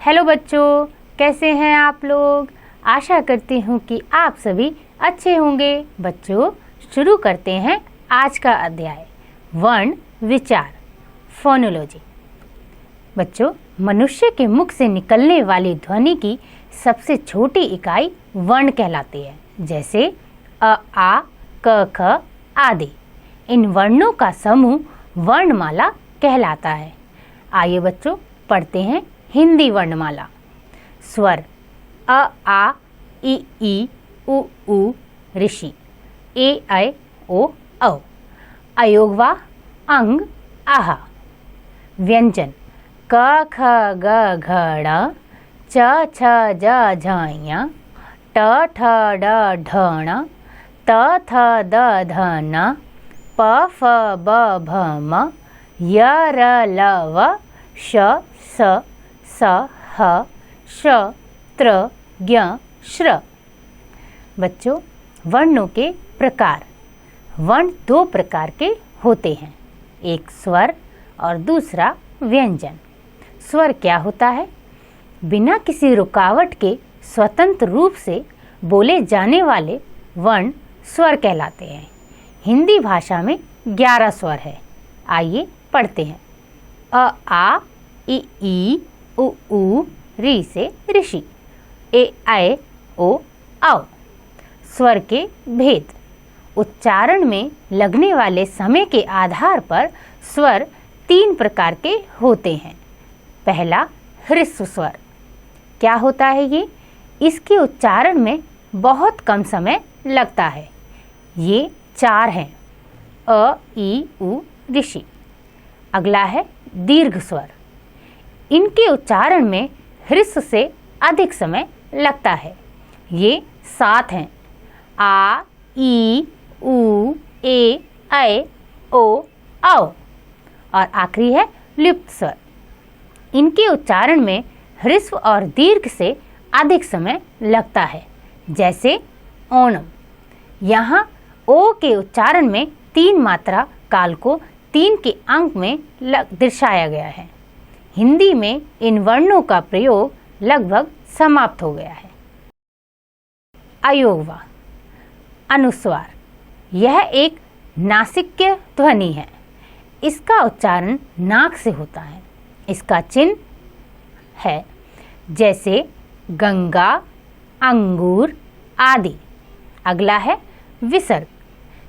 Hello बच्चों, कैसे हैं आप लोग। आशा करती हूँ कि आप सभी अच्छे होंगे। बच्चों, शुरू करते हैं आज का अध्याय वर्ण विचार फोनोलॉजी। बच्चों, मनुष्य के मुख से निकलने वाली ध्वनि की सबसे छोटी इकाई वर्ण कहलाती है, जैसे अ, आ, क, ख आदि। इन वर्णों का समूह वर्णमाला कहलाता है। आइए बच्चों, पढ़ते हैं हिंदी वर्णमाला। स्वर अ, आ, ई, उ, ऋषि, ए, ऐ, ओ, औ। अयोगवा अंग, आहा। व्यंजन क, ख, ग, घ, ड़, च, छ, ज, झ, ञ, ट, ठ, ड, ढ, ण, त, थ, द, ध, न, प, फ, ब, भ, म, य, र, ल, व, श, स, ह, श, त्र, ज्ञ, श्र। बच्चों, वर्णों के प्रकार। वर्ण दो प्रकार के होते हैं, एक स्वर और दूसरा व्यंजन। स्वर क्या होता है? बिना किसी रुकावट के स्वतंत्र रूप से बोले जाने वाले वर्ण स्वर कहलाते हैं। हिंदी भाषा में 11 स्वर है। आइए पढ़ते हैं। अ, आ, ई, उ, ऋ से ऋषि, ए, ऐ, ओ, औ। स्वर के भेद। उच्चारण में लगने वाले समय के आधार पर स्वर 3 प्रकार के होते हैं। पहला, ह्रस्व स्वर। क्या होता है ये? इसके उच्चारण में बहुत कम समय लगता है। ये 4 हैं, अ, ई, उ, ऋषि। अगला है दीर्घ स्वर। इनके उच्चारण में ह्रस्व से अधिक समय लगता है। ये 7 हैं, आ, ई, उ, ए, ऐ, ओ, औ। और आखिरी है लुप्त स्वर। इनके उच्चारण में ह्रस्व और दीर्घ से अधिक समय लगता है, जैसे ओणम। यहाँ ओ के उच्चारण में 3 मात्रा काल को 3 के अंक में दर्शाया गया है। हिंदी में इन वर्णों का प्रयोग लगभग समाप्त हो गया है। अयोगवा अनुस्वार। यह एक नासिक्य ध्वनि है। इसका उच्चारण नाक से होता है। इसका चिन्ह है जैसे गंगा, अंगूर आदि। अगला है विसर्ग।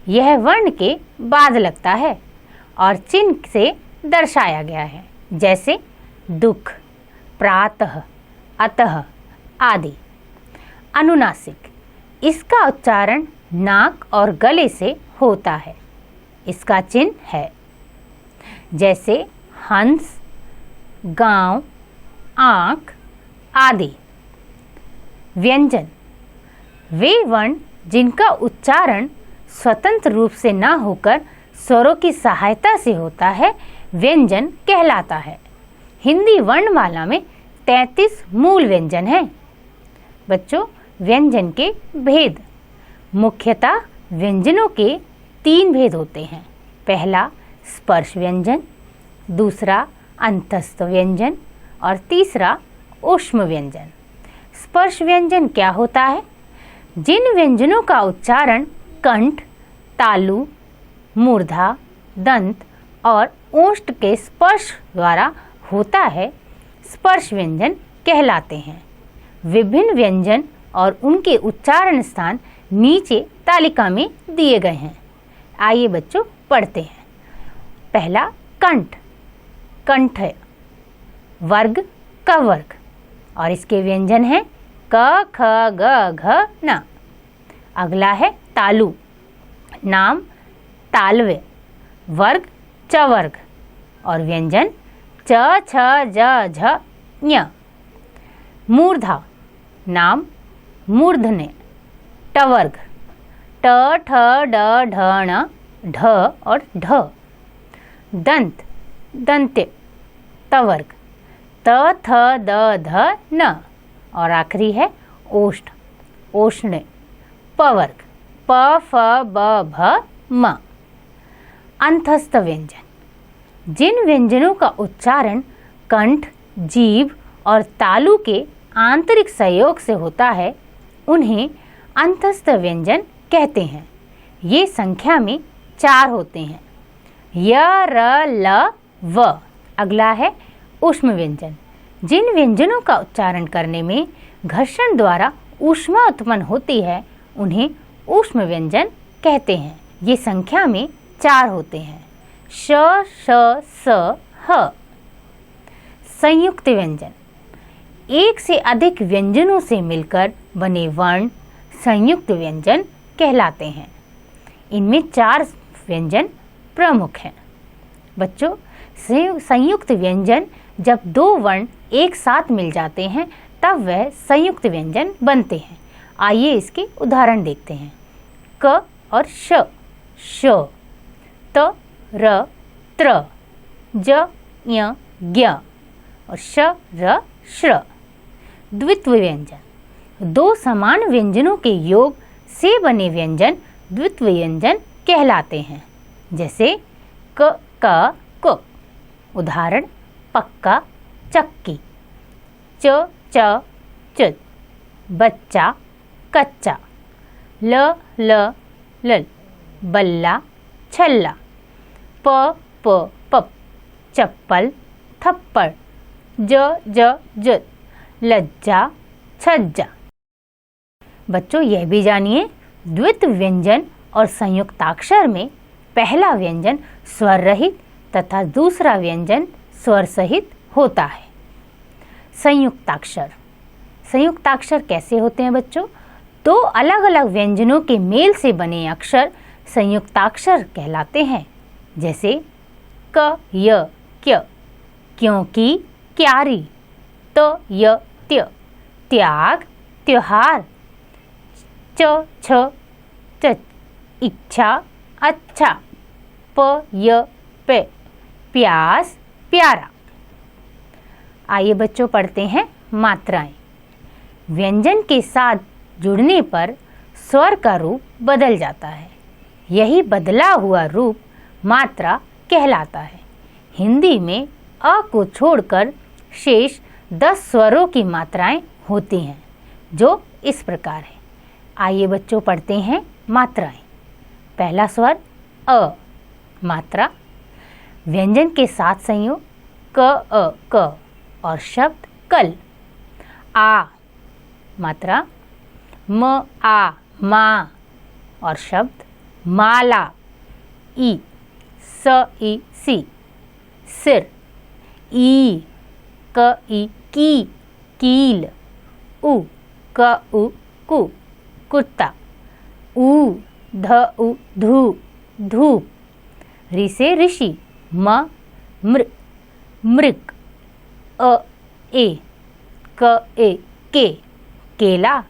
यह वर्ण के बाद लगता है और चिन्ह से दर्शाया गया है, जैसे दुख, प्रातः, अतः आदि। अनुनासिक। इसका उच्चारण नाक और गले से होता है। इसका चिन्ह है जैसे हंस, गांव, आंख आदि। व्यंजन। वे वर्ण जिनका उच्चारण स्वतंत्र रूप से न होकर स्वरों की सहायता से होता है, व्यंजन कहलाता है। हिंदी वर्णमाला में 33 मूल व्यंजन हैं। बच्चों, व्यंजन के भेद। मुख्यतः व्यंजनों के 3 भेद होते हैं। पहला स्पर्श व्यंजन, दूसरा अंतस्थ व्यंजन और तीसरा ऊष्म व्यंजन। स्पर्श व्यंजन क्या होता है? जिन व्यंजनों का उच्चारण कंठ, तालु, मूर्धा, दंत और ओष्ठ के स्पर्श द्वारा होता है, स्पर्श व्यंजन कहलाते हैं। विभिन्न व्यंजन और उनके उच्चारण स्थान नीचे तालिका में दिए गए हैं। आइए बच्चों, पढ़ते हैं। पहला कंठ। कंठ वर्ग, क वर्ग, और इसके व्यंजन हैं क, ख, ग, घ, न। अगला है तालु। नाम तालव्य, वर्ग च वर्ग, और व्यंजन च, छ, ज, झ, ञ। मूर्धा। नाम मूर्धन्य, ट वर्ग, ट, ठ, ड, ढ, ण, ढ और ढ। दंत, दंत्य, त वर्ग, त, थ, द, ध, न। और आखिरी है ओष्ठ, ओष्ण्य, प वर्ग, प, फ, ब, भ, म। अंतस्थ व्यंजन। जिन व्यंजनों का उच्चारण कंठ, जीभ और तालु के आंतरिक सहयोग से होता है, उन्हें अंतस्थ व्यंजन कहते हैं। ये संख्या में 4 होते हैं। य, र, ल, व। अगला है ऊष्म व्यंजन। जिन व्यंजनों का उच्चारण करने में घर्षण द्वारा ऊष्मा उत्पन्न होती है, उन्हें ऊष्म व्यंजन कहते हैं। ये संख्या में 4 होते हैं। श, श, स, ह। संयुक्त व्यंजन। एक से अधिक व्यंजनों से मिलकर बने वर्ण संयुक्त व्यंजन कहलाते हैं। इनमें 4 व्यंजन प्रमुख हैं। बच्चों, संयुक्त व्यंजन जब 2 वर्ण एक साथ मिल जाते हैं तब वह संयुक्त व्यंजन बनते हैं। आइए इसके उदाहरण देखते हैं। क और श, श। त, र, त्र। ज, य, ज्ञ। और श, र, श्र। द्वित्व व्यंजन। 2 समान व्यंजनों के योग से बने व्यंजन द्वित्व व्यंजन कहलाते हैं। जैसे क, क, क। उदाहरण पक्का, चक्की। च, च, च। बच्चा, कच्चा। ल, ल, लल। बल्ला, छल्ला। प, प, पप। चप्पल, थप्पड़। ज, ज, ज। लज्जा, छज्जा। बच्चों, यह भी जानिए, द्वित्व व्यंजन और संयुक्ताक्षर में पहला व्यंजन स्वर रहित तथा दूसरा व्यंजन स्वर सहित होता है। संयुक्ताक्षर। संयुक्ताक्षर कैसे होते हैं बच्चों? 2 अलग अलग व्यंजनों के मेल से बने अक्षर संयुक्ताक्षर कहलाते हैं। जैसे क, य, क्य। क्योंकि, क्यारी। त, य, त्य। त्याग, त्योहार। च, छ, च। इच्छा, अच्छा। प, य, पे। प्यास, प्यारा। आइए बच्चों, पढ़ते हैं मात्राएं। व्यंजन के साथ जुड़ने पर स्वर का रूप बदल जाता है। यही बदला हुआ रूप मात्रा कहलाता है। हिंदी में अ को छोड़कर शेष 10 स्वरों की मात्राएं होती हैं, जो इस प्रकार है। आइए बच्चों, पढ़ते हैं मात्राएं। पहला स्वर अ। मात्रा व्यंजन के साथ संयोग क, अ, क और शब्द कल। आ। मात्रा म, आ, मा और शब्द माला। ई, स, ई, सी। सिर। ई, क, ई, की, कील। उ, क, उ, कु, कुत्ता। ऊ, ध, उ, धू, धूप। ऋ से ऋषि। म, मृ, मृग। अ, ए, क, ए, के, केला।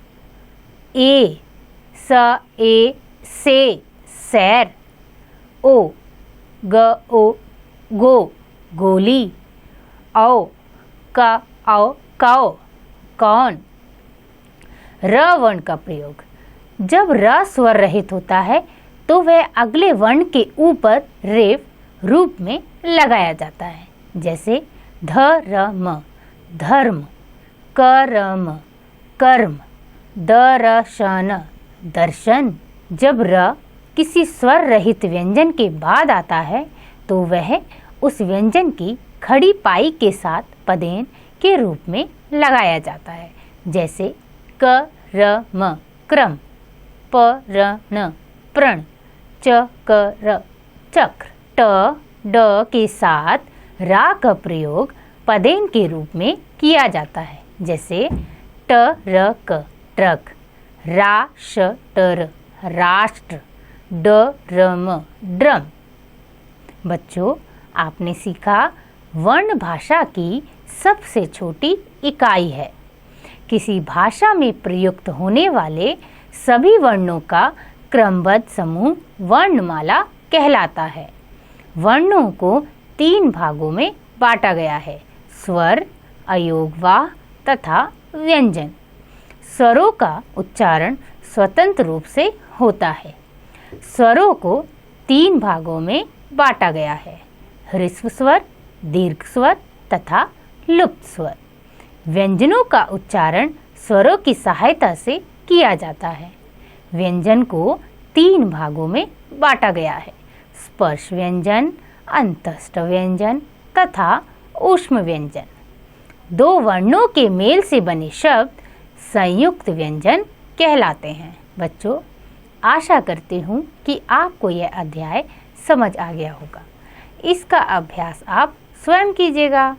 ए, स, ए, से, सैर। ओ, ग, ओ, गो, गोली। औ, क, औ, कौ, कौन। र वर्ण का प्रयोग। जब र स्वर रहित होता है तो वह अगले वर्ण के ऊपर रेफ रूप में लगाया जाता है। जैसे ध, र, म, धर्म। क, र, म, कर्म। द, र, श, न, दर्शन। जब र किसी स्वर रहित व्यंजन के बाद आता है तो वह उस व्यंजन की खड़ी पाई के साथ पदेन के रूप में लगाया जाता है। जैसे क, र, म, क्रम। प, र, न, प्रण। च, क, र, चक्र। ट, ड के साथ रा का प्रयोग पदेन के रूप में किया जाता है। जैसे ट, र, क, ट्रक। रा, श, ट, र, राष्ट्र। ड, र, म, ड्रम। बच्चों, आपने सीखा वर्ण भाषा की सबसे छोटी इकाई है। किसी भाषा में प्रयुक्त होने वाले सभी वर्णों का क्रमबद्ध समूह वर्णमाला कहलाता है। वर्णों को 3 भागों में बांटा गया है: स्वर, अयोगवाह तथा व्यंजन। स्वरों का उच्चारण स्वतंत्र रूप से होता है। स्वरों को 3 भागों में बांटा गया है: ह्रस्व स्वर, दीर्घ स्वर तथा लुप्त स्वर। व्यंजनों का उच्चारण स्वरों की सहायता से किया जाता है। व्यंजन को 3 भागों में बांटा गया है: स्पर्श व्यंजन, अंतस्थ व्यंजन तथा ऊष्म व्यंजन। 2 वर्णों के मेल से बने शब्द संयुक्त व्यंजन कहलाते हैं। बच्चों, आशा करती हूँ कि आपको यह अध्याय समझ आ गया होगा। इसका अभ्यास आप स्वयं कीजिएगा।